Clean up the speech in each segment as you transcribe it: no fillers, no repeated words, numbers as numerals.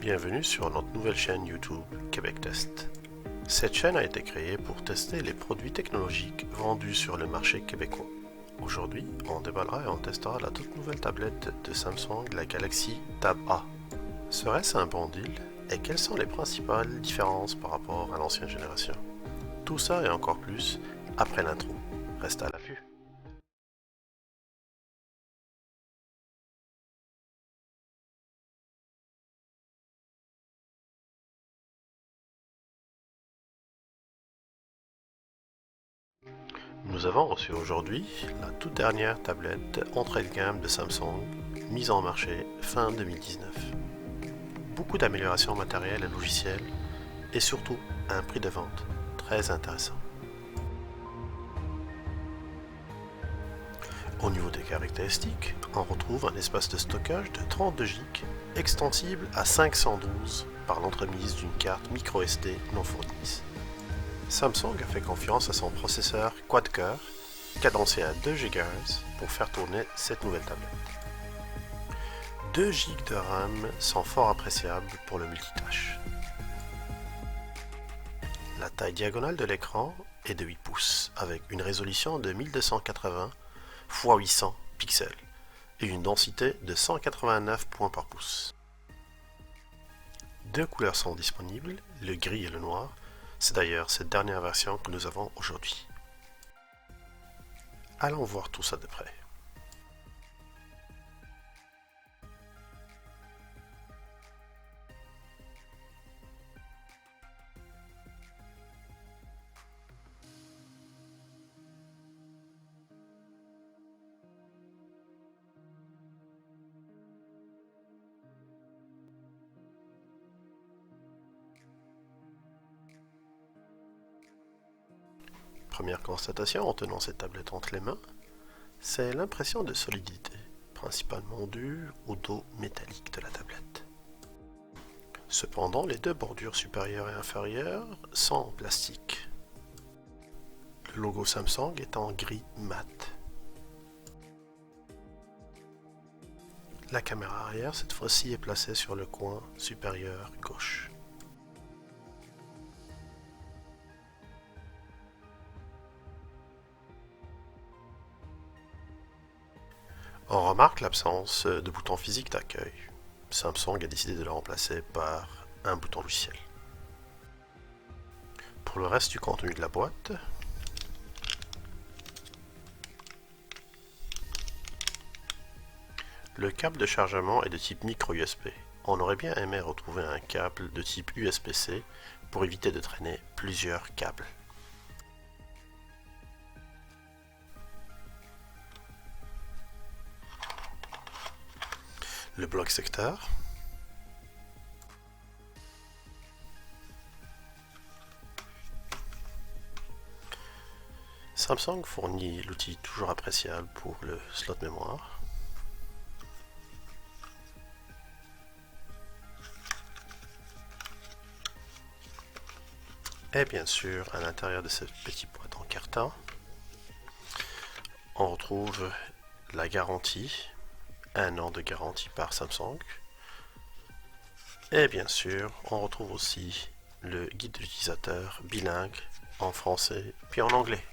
Bienvenue sur notre nouvelle chaîne YouTube Québec Test. Cette chaîne a été créée pour tester les produits technologiques vendus sur le marché québécois. Aujourd'hui, on déballera et on testera la toute nouvelle tablette de Samsung, la Galaxy Tab A. Serait-ce un bon deal? Et quelles sont les principales différences par rapport à l'ancienne génération? Tout ça et encore plus après l'intro. Reste à l'affût. Nous avons reçu aujourd'hui la toute dernière tablette entrée de gamme de Samsung, mise en marché fin 2019. Beaucoup d'améliorations matérielles et logicielles, et surtout un prix de vente très intéressant. Au niveau des caractéristiques, on retrouve un espace de stockage de 32 Go extensible à 512 par l'entremise d'une carte microSD non fournie. Samsung a fait confiance à son processeur quad-core cadencé à 2 GHz pour faire tourner cette nouvelle tablette. 2 Go de RAM sont fort appréciables pour le multitâche. La taille diagonale de l'écran est de 8 pouces avec une résolution de 1280 x 800 pixels et une densité de 189 points par pouce. Deux couleurs sont disponibles, le gris et le noir. C'est d'ailleurs cette dernière version que nous avons aujourd'hui. Allons voir tout ça de près. Première constatation en tenant cette tablette entre les mains, c'est l'impression de solidité, principalement due au dos métallique de la tablette. Cependant, les deux bordures supérieures et inférieures sont en plastique. Le logo Samsung est en gris mat. La caméra arrière, cette fois-ci, est placée sur le coin supérieur gauche. On remarque l'absence de bouton physique d'accueil. Samsung a décidé de le remplacer par un bouton logiciel. Pour le reste du contenu de la boîte, le câble de chargement est de type micro USB. On aurait bien aimé retrouver un câble de type USB-C pour éviter de traîner plusieurs câbles. Le bloc secteur, Samsung fournit l'outil toujours appréciable pour le slot mémoire. Et bien sûr, à l'intérieur de cette petite boîte en carton, on retrouve la garantie, 1 an de garantie par Samsung. Et bien sûr, on retrouve aussi le guide d'utilisateur bilingue en français puis en anglais.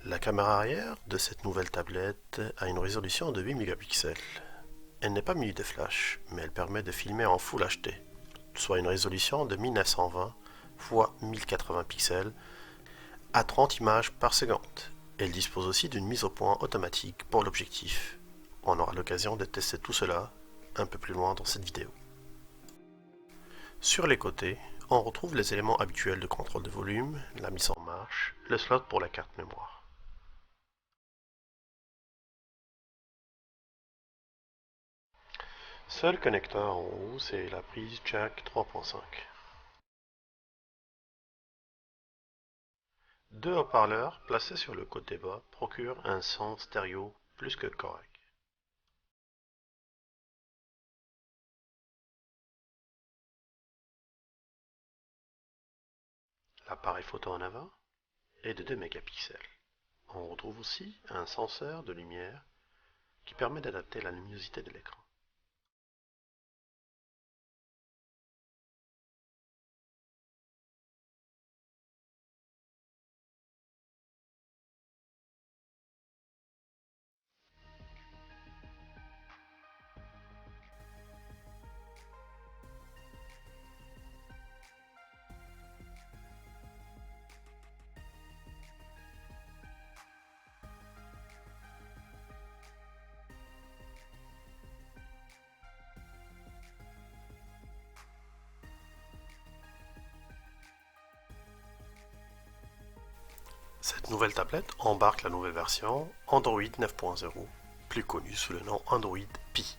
La caméra arrière de cette nouvelle tablette a une résolution de 8 mégapixels. Elle n'est pas munie de flash, mais elle permet de filmer en Full HD, soit une résolution de 1920 x 1080 pixels à 30 images par seconde. Elle dispose aussi d'une mise au point automatique pour l'objectif. On aura l'occasion de tester tout cela un peu plus loin dans cette vidéo. Sur les côtés, on retrouve les éléments habituels de contrôle de volume, la mise en marche, le slot pour la carte mémoire. Seul connecteur en haut, c'est la prise jack 3.5. Deux haut-parleurs placés sur le côté bas procurent un son stéréo plus que correct. L'appareil photo en avant est de 2 mégapixels. On retrouve aussi un senseur de lumière qui permet d'adapter la luminosité de l'écran. Cette nouvelle tablette embarque la nouvelle version Android 9.0, plus connue sous le nom Android Pie.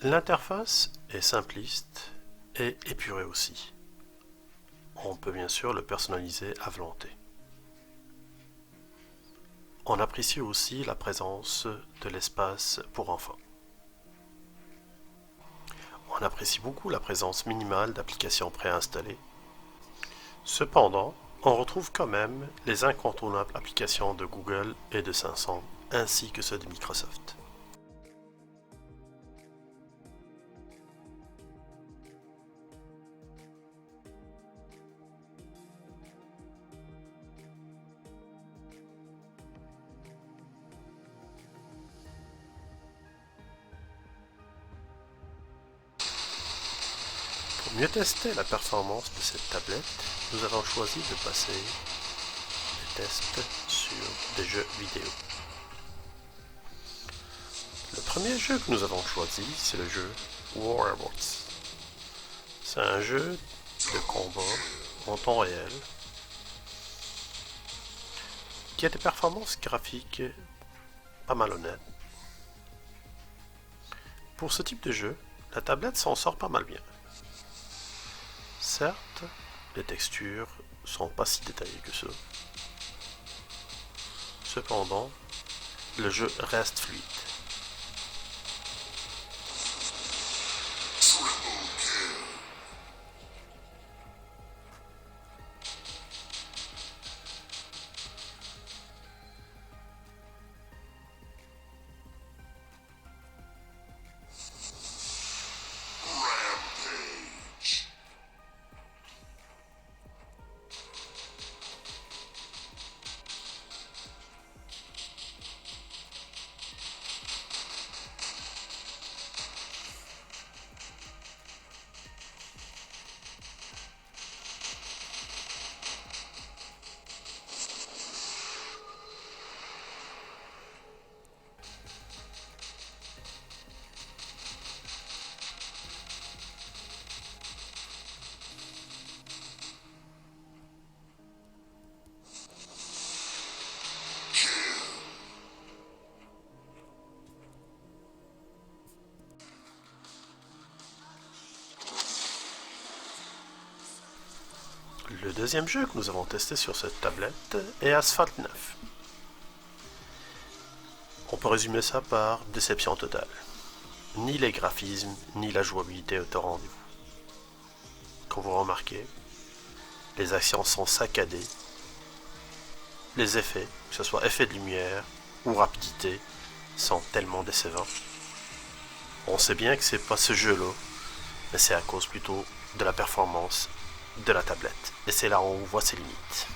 L'interface est simpliste et épurée aussi. On peut bien sûr le personnaliser à volonté. On apprécie aussi la présence de l'espace pour enfants. On apprécie beaucoup la présence minimale d'applications préinstallées. Cependant, on retrouve quand même les incontournables applications de Google et de Samsung, ainsi que ceux de Microsoft. Pour mieux tester la performance de cette tablette, nous avons choisi de passer des tests sur des jeux vidéo. Le premier jeu que nous avons choisi, c'est le jeu Warbots. C'est un jeu de combat en temps réel qui a des performances graphiques pas mal honnêtes. Pour ce type de jeu, la tablette s'en sort pas mal bien. Certes, les textures sont pas si détaillées que ça. Cependant, le jeu reste fluide. Le deuxième jeu que nous avons testé sur cette tablette est Asphalt 9. On peut résumer ça par déception totale. Ni les graphismes, ni la jouabilité est au rendez-vous. Comme vous remarquez, les actions sont saccadées. Les effets, que ce soit effet de lumière ou rapidité, sont tellement décevants. On sait bien que c'est pas ce jeu-là, mais c'est à cause plutôt de la performance de la tablette. Et c'est là où on voit ses limites.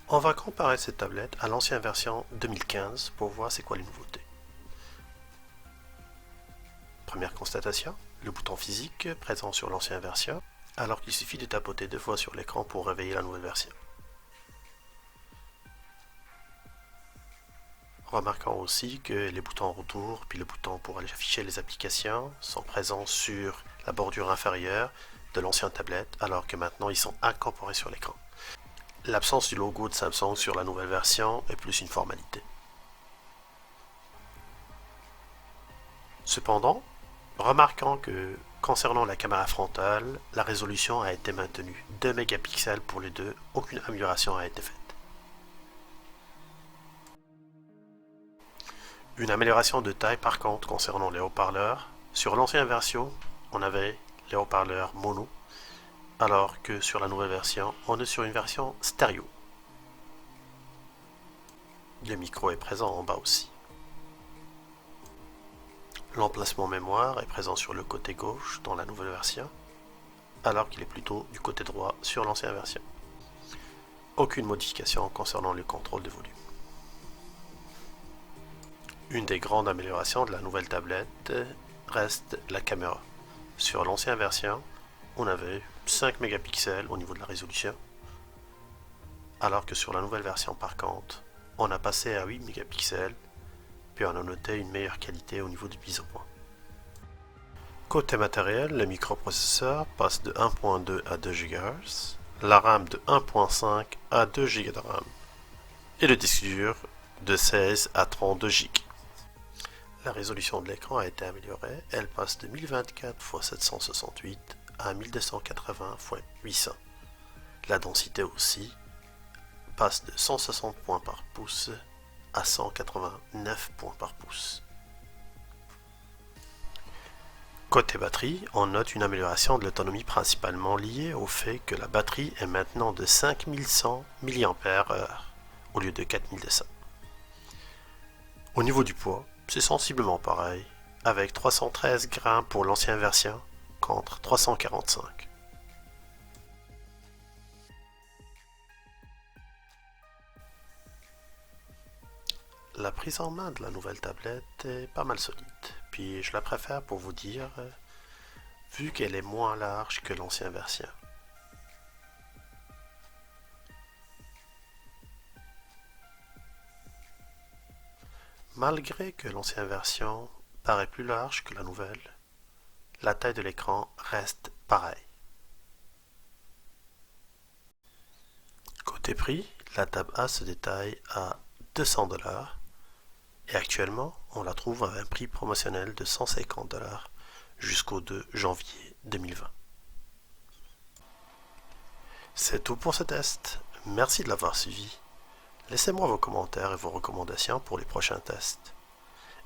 On va comparer cette tablette à l'ancienne version 2015 pour voir c'est quoi les nouveautés. Première constatation, le bouton physique présent sur l'ancienne version, alors qu'il suffit de tapoter 2 fois sur l'écran pour réveiller la nouvelle version. Remarquons aussi que les boutons retour puis le bouton pour aller afficher les applications sont présents sur la bordure inférieure de l'ancienne tablette, alors que maintenant ils sont incorporés sur l'écran. L'absence du logo de Samsung sur la nouvelle version est plus une formalité. Cependant, remarquons que concernant la caméra frontale, la résolution a été maintenue, 2 mégapixels pour les deux, aucune amélioration a été faite. Une amélioration de taille par contre concernant les haut-parleurs. Sur l'ancienne version, on avait les haut-parleurs mono, alors que sur la nouvelle version, on est sur une version stéréo. Le micro est présent en bas aussi. L'emplacement mémoire est présent sur le côté gauche dans la nouvelle version, alors qu'il est plutôt du côté droit sur l'ancienne version. Aucune modification concernant le contrôle de volume. Une des grandes améliorations de la nouvelle tablette reste la caméra. Sur l'ancienne version, on avait 5 mégapixels au niveau de la résolution, alors que sur la nouvelle version par contre, on a passé à 8 mégapixels, puis on a noté une meilleure qualité au niveau du mise au point. Côté matériel, le microprocesseur passe de 1.2 à 2 GHz, la RAM de 1.5 à 2 Go de RAM, et le disque dur de 16 à 32 Go. La résolution de l'écran a été améliorée, elle passe de 1024 x 768 à 1280 x 800. La densité aussi passe de 160 points par pouce à 189 points par pouce. Côté batterie, on note une amélioration de l'autonomie principalement liée au fait que la batterie est maintenant de 5100 mAh au lieu de 4200. Au niveau du poids, c'est sensiblement pareil, avec 313 grammes pour l'ancienne version contre 345. La prise en main de la nouvelle tablette est pas mal solide, puis je la préfère pour vous dire, vu qu'elle est moins large que l'ancienne version. Malgré que l'ancienne version paraît plus large que la nouvelle, la taille de l'écran reste pareille. Côté prix, la Tab A se détaille à 200 $. Et actuellement, on la trouve à un prix promotionnel de 150 $ jusqu'au 2 janvier 2020. C'est tout pour ce test. Merci de l'avoir suivi. Laissez-moi vos commentaires et vos recommandations pour les prochains tests.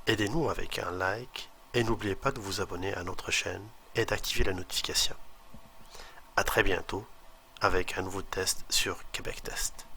Aidez-nous avec un like et n'oubliez pas de vous abonner à notre chaîne et d'activer la notification. À très bientôt avec un nouveau test sur Québec Test.